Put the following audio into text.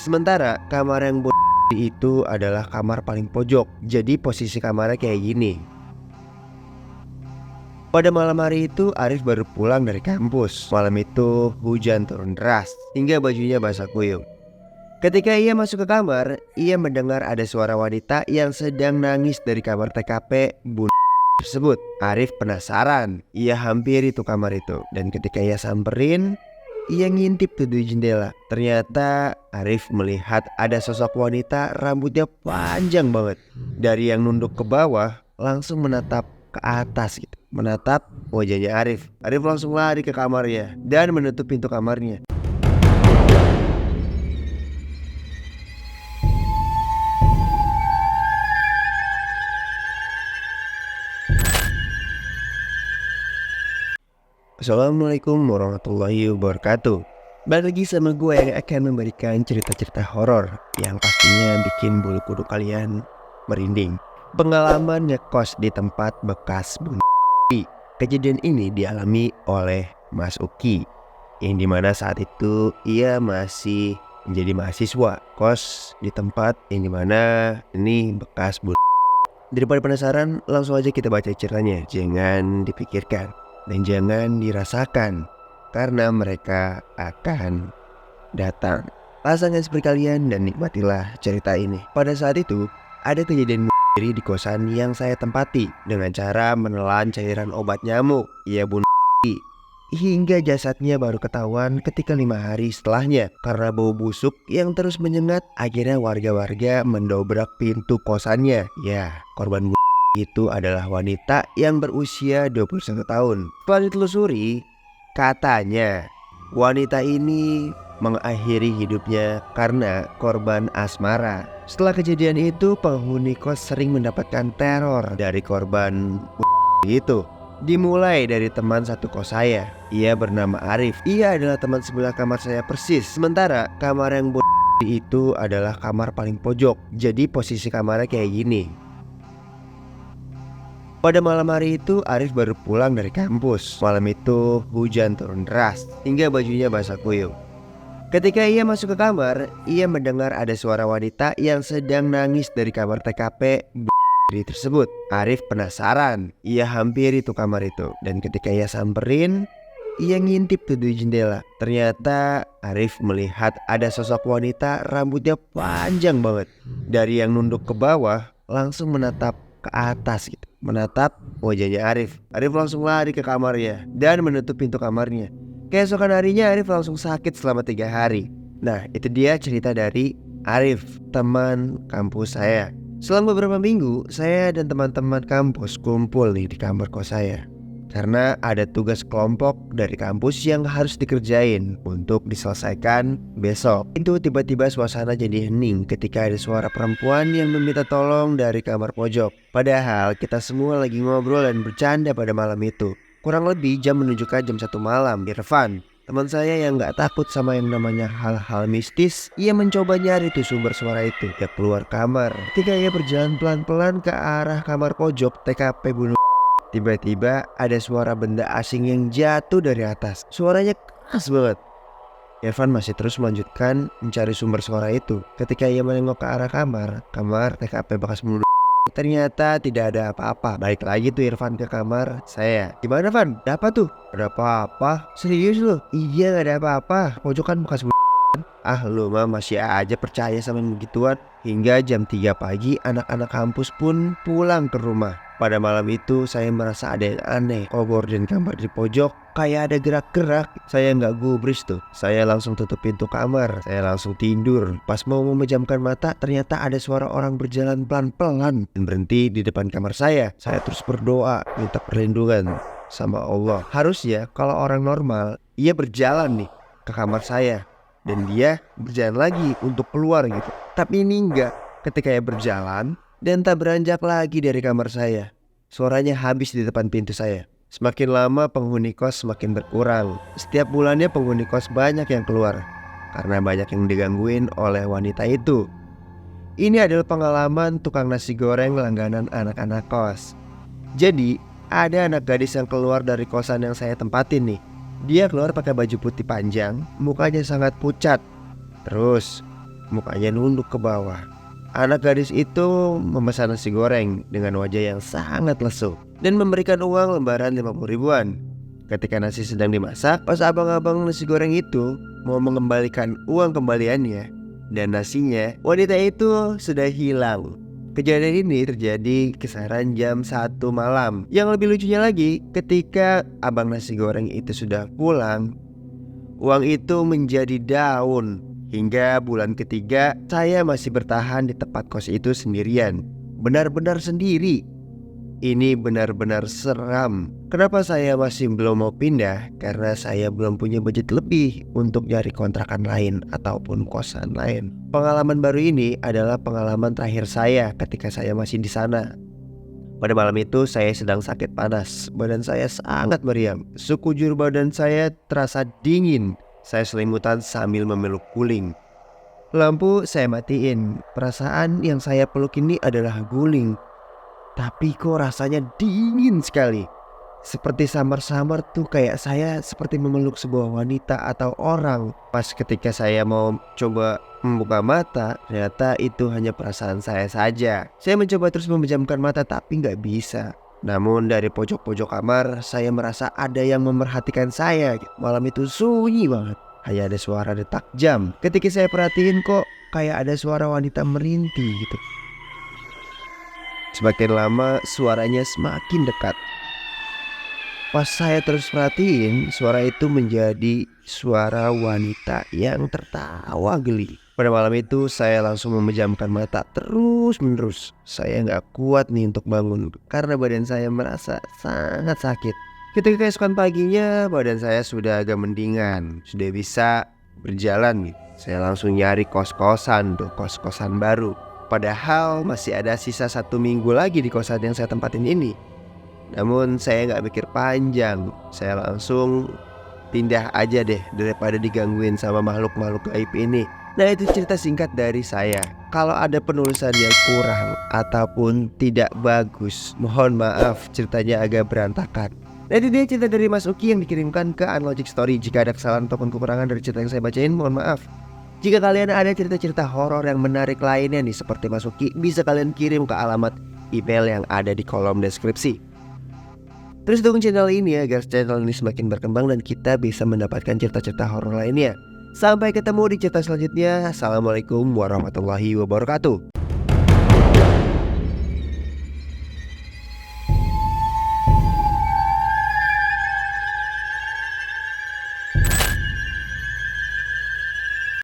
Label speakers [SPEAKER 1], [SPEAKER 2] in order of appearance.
[SPEAKER 1] Sementara kamar yang itu adalah kamar paling pojok. Jadi posisi kamarnya kayak gini. Pada malam hari itu Arif baru pulang dari kampus. Malam itu hujan turun deras hingga bajunya basah kuyup. Ketika ia masuk ke kamar, ia mendengar ada suara wanita yang sedang nangis dari kamar TKP tersebut. Arif penasaran, ia hampiri tuh kamar itu. Dan ketika ia samperin, ia ngintip tuh di jendela. Ternyata Arif melihat ada sosok wanita rambutnya panjang banget. Dari yang nunduk ke bawah langsung menatap ke atas gitu. Menatap wajahnya Arif. Arif langsung lari ke kamarnya dan menutup pintu kamarnya. Assalamualaikum warahmatullahi wabarakatuh. Balik lagi sama gue yang akan memberikan cerita-cerita horor yang pastinya bikin bulu kuduk kalian merinding. Pengalaman ngekos di tempat bekas bunuh. Kejadian ini dialami oleh Mas Uki, yang dimana saat itu ia masih menjadi mahasiswa kos di tempat yang dimana ini bekas bunuh. Daripada penasaran, langsung aja kita baca ceritanya. Jangan dipikirkan dan jangan dirasakan, karena mereka akan datang. Pasangan seperti kalian dan nikmatilah cerita ini. Pada saat itu, ada kejadian diri di kosan yang saya tempati dengan cara menelan cairan obat nyamuk. Ia bunuh hingga jasadnya baru ketahuan ketika 5 hari setelahnya. Karena bau busuk yang terus menyengat, akhirnya warga-warga mendobrak pintu kosannya. Ya, korban itu adalah wanita yang berusia 21 tahun. Setelah ditelusuri, katanya wanita ini mengakhiri hidupnya karena korban asmara. Setelah kejadian itu, penghuni kos sering mendapatkan teror dari korban itu. Dimulai dari teman satu kos saya. Ia bernama Arif. Ia adalah teman sebelah kamar saya persis. Sementara kamar yang itu adalah kamar paling pojok. Jadi posisi kamarnya kayak gini. Pada malam hari itu Arif baru pulang dari kampus. Malam itu hujan turun deras hingga bajunya basah kuyup. Ketika ia masuk ke kamar, ia mendengar ada suara wanita yang sedang nangis dari kamar TKP tersebut. Arif penasaran, ia hampiri tuh kamar itu. Dan ketika ia samperin, ia ngintip tuh di jendela. Ternyata Arif melihat ada sosok wanita rambutnya panjang banget. Dari yang nunduk ke bawah langsung menatap ke atas gitu. Menatap wajahnya Arif. Arif langsung lari ke kamarnya dan menutup pintu kamarnya. Keesokan harinya Arif langsung sakit selama 3 hari. Nah, itu dia cerita dari Arif, teman kampus saya. Selama beberapa minggu, saya dan teman-teman kampus kumpul nih di kamar kos saya. Karena ada tugas kelompok dari kampus yang harus dikerjain untuk diselesaikan besok. Itu tiba-tiba suasana jadi hening ketika ada suara perempuan yang meminta tolong dari kamar pojok. Padahal kita semua lagi ngobrol dan bercanda pada malam itu. Kurang lebih jam menunjukkan jam 1 malam. Irfan, teman saya yang gak takut sama yang namanya hal-hal mistis, ia mencoba nyari tuh sumber suara itu. Dia keluar kamar. Ketika ia berjalan pelan-pelan ke arah kamar pojok TKP bunuh, tiba-tiba ada suara benda asing yang jatuh dari atas. Suaranya keras banget. Irfan masih terus melanjutkan mencari sumber suara itu. Ketika ia menengok ke arah kamar TKP bekas bunuh, ternyata tidak ada apa-apa. Balik lagi tuh Irfan ke kamar saya. Gimana Van? Ada apa tuh? Ada apa-apa? Serius lu? Iya gak ada apa-apa. Pojokan bekas bunuh. Ah lu mah masih aja percaya sama begituan. Hingga jam 3 pagi anak-anak kampus pun pulang ke rumah. Pada malam itu saya merasa ada yang aneh. Gorden kamar di pojok kayak ada gerak-gerak. Saya nggak gubris tuh. Saya langsung tutup pintu kamar. Saya langsung tidur. Pas mau memejamkan mata, ternyata ada suara orang berjalan pelan-pelan dan berhenti di depan kamar saya. Saya terus berdoa minta perlindungan sama Allah. Harusnya kalau orang normal, ia berjalan nih ke kamar saya dan dia berjalan lagi untuk keluar gitu. Tapi ini enggak. Ketika ia berjalan dan tak beranjak lagi dari kamar saya, suaranya habis di depan pintu saya. Semakin lama penghuni kos semakin berkurang. Setiap bulannya penghuni kos banyak yang keluar karena banyak yang digangguin oleh wanita itu. Ini adalah pengalaman tukang nasi goreng langganan anak-anak kos. Jadi ada anak gadis yang keluar dari kosan yang saya tempatin nih. Dia keluar pakai baju putih panjang, mukanya sangat pucat. Terus mukanya nunduk ke bawah. Anak gadis itu memesan nasi goreng dengan wajah yang sangat lesu dan memberikan uang lembaran 50 ribuan. Ketika nasi sedang dimasak, pas abang-abang nasi goreng itu mau mengembalikan uang kembaliannya dan nasinya, wanita itu sudah hilang. Kejadian ini terjadi kisaran jam 1 malam. Yang lebih lucunya lagi, ketika abang nasi goreng itu sudah pulang, uang itu menjadi daun. Hingga bulan ketiga, saya masih bertahan di tempat kos itu sendirian. Benar-benar sendiri. Ini benar-benar seram. Kenapa saya masih belum mau pindah? Karena saya belum punya budget lebih untuk nyari kontrakan lain ataupun kosan lain. Pengalaman baru ini adalah pengalaman terakhir saya ketika saya masih di sana. Pada malam itu saya sedang sakit panas. Badan saya sangat meriang. Sekujur badan saya terasa dingin. Saya selimutan sambil memeluk guling. Lampu saya matiin. Perasaan yang saya peluk ini adalah guling. Tapi kok rasanya dingin sekali. Seperti samar-samar tuh, kayak saya seperti memeluk sebuah wanita atau orang. Pas ketika saya mau coba membuka mata, ternyata itu hanya perasaan saya saja. Saya mencoba terus memejamkan mata tapi nggak bisa. Namun dari pojok-pojok kamar saya merasa ada yang memerhatikan saya. Malam itu sunyi banget. Hanya ada suara detak jam. Ketika saya perhatiin kok kayak ada suara wanita merintih gitu. Semakin lama suaranya semakin dekat. Pas saya terus perhatiin, suara itu menjadi suara wanita yang tertawa geli. Pada malam itu saya langsung memejamkan mata terus menerus. Saya gak kuat nih untuk bangun karena badan saya merasa sangat sakit. Ketika keesokan paginya badan saya sudah agak mendingan, sudah bisa berjalan gitu. Saya langsung nyari kos-kosan baru. Padahal masih ada sisa 1 minggu lagi di kosan yang saya tempatin ini. Namun saya gak mikir panjang. Saya langsung pindah aja deh daripada digangguin sama makhluk-makhluk gaib ini. Nah, itu cerita singkat dari saya. Kalau ada penulisan yang kurang ataupun tidak bagus, mohon maaf, ceritanya agak berantakan. Nah, itu dia cerita dari Mas Uki yang dikirimkan ke Unlogic Story. Jika ada kesalahan ataupun kekurangan dari cerita yang saya bacain, mohon maaf. Jika kalian ada cerita-cerita horor yang menarik lainnya nih seperti Mas Uki, bisa kalian kirim ke alamat email yang ada di kolom deskripsi. Terus dukung channel ini agar channel ini semakin berkembang dan kita bisa mendapatkan cerita-cerita horor lainnya. Sampai ketemu di cerita selanjutnya. Assalamualaikum warahmatullahi wabarakatuh.